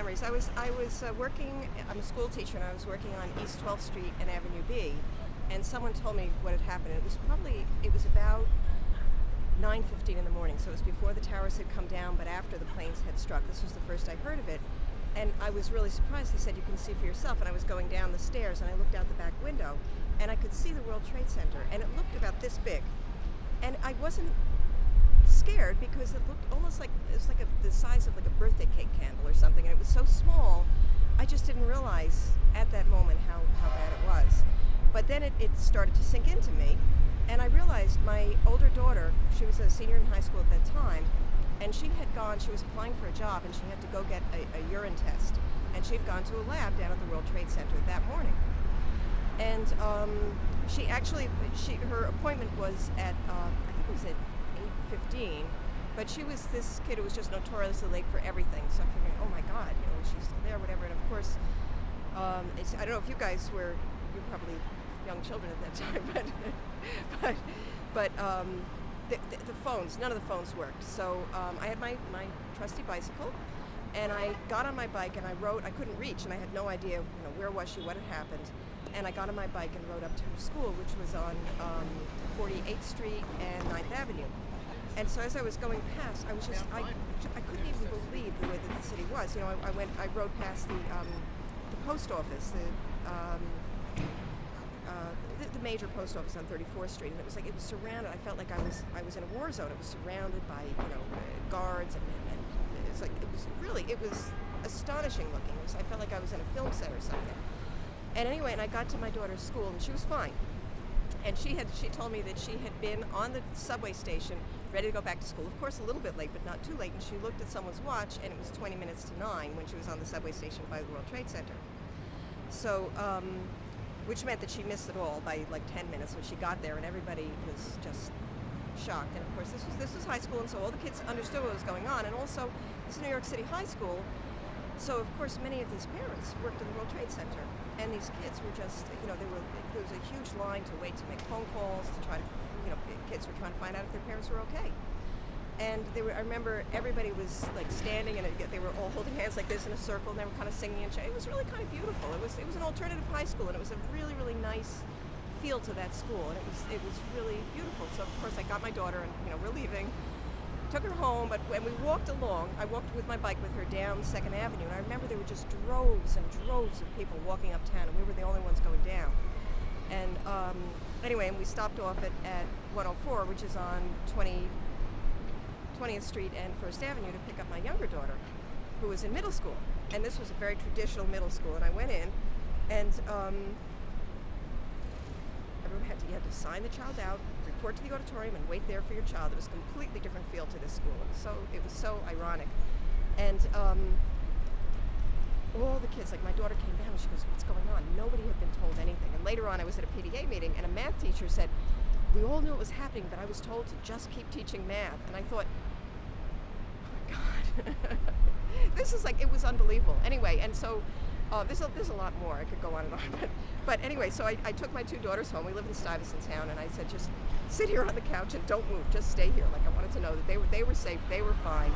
memories. I was working. I'm a school teacher, and I was working on East 12th Street and Avenue B. And someone told me what had happened. It was about 9:15 in the morning. So it was before the towers had come down, but after the planes had struck. This was the first I heard of it, and I was really surprised. They said you can see for yourself. And I was going down the stairs, and I looked out the back window, and I could see the World Trade Center, and it looked about this big. And I wasn't scared because it looked almost like it was like the size of like a birthday cake candle or something, and it was so small. I just didn't realize at that moment how bad it was. But then it started to sink into me, and I realized my older daughter, she was a senior in high school at that time, and she was applying for a job, and she had to go get a urine test, and she had gone to a lab down at the World Trade Center that morning. And her appointment was at, I think it was at 8:15, but she was this kid who was just notoriously late for everything. So I'm figuring, oh my God, she's still there, whatever. And of course, I don't know if you guys you're probably young children at that time, but the phones, none of the phones worked. So I had my trusty bicycle, and I got on my bike and I rode. I couldn't reach, and I had no idea, where was she, what had happened. And I got on my bike and rode up to her school, which was on 48th Street and 9th Avenue. And so as I was going past, I couldn't even believe the way that the city was. I rode past the post office, the major post office on 34th Street, and it was surrounded. I felt like I was in a war zone. It was surrounded by guards, and it was astonishing looking. I felt like I was in a film set or something. And anyway, and I got to my daughter's school, and she was fine. And she told me that she had been on the subway station ready to go back to school. Of course, a little bit late, but not too late. And she looked at someone's watch, and it was 20 minutes to 9 when she was on the subway station by the World Trade Center. So, which meant that she missed it all by like 10 minutes when she got there, and everybody was just shocked. And of course, this was high school, and so all the kids understood what was going on. And also, this is New York City high school, so of course many of these parents worked in the World Trade Center, and these kids were just, there was a huge line to wait to make phone calls to try to, kids were trying to find out if their parents were okay. And I remember everybody was like standing, and they were all holding hands like this in a circle, and they were kind of singing and chanting. It was really kind of beautiful. It was an alternative high school, and it was a really, really nice feel to that school, and it was really beautiful. So of course I got my daughter, and we're leaving. Took her home, but when we walked along, I walked with my bike with her down 2nd Avenue, and I remember there were just droves and droves of people walking uptown, and we were the only ones going down. And anyway, and we stopped off at 104, which is on 20th Street and 1st Avenue, to pick up my younger daughter, who was in middle school. And this was a very traditional middle school, and I went in, and everyone you had to sign the child out, report to the auditorium, and wait there for your child. It was a completely different feel to this school. It was so ironic. And all the kids, like my daughter came down and she goes, "What's going on?" Nobody had been told anything. And later on I was at a PTA meeting, and a math teacher said, "We all knew it was happening, but I was told to just keep teaching math." And I thought, oh my God, this is it was unbelievable. Anyway, and so there's a lot more. I could go on and on, but anyway, so I took my two daughters home. We live in Stuyvesant Town, and I said, just sit here on the couch and don't move. Just stay here. I wanted to know that they were safe, they were fine.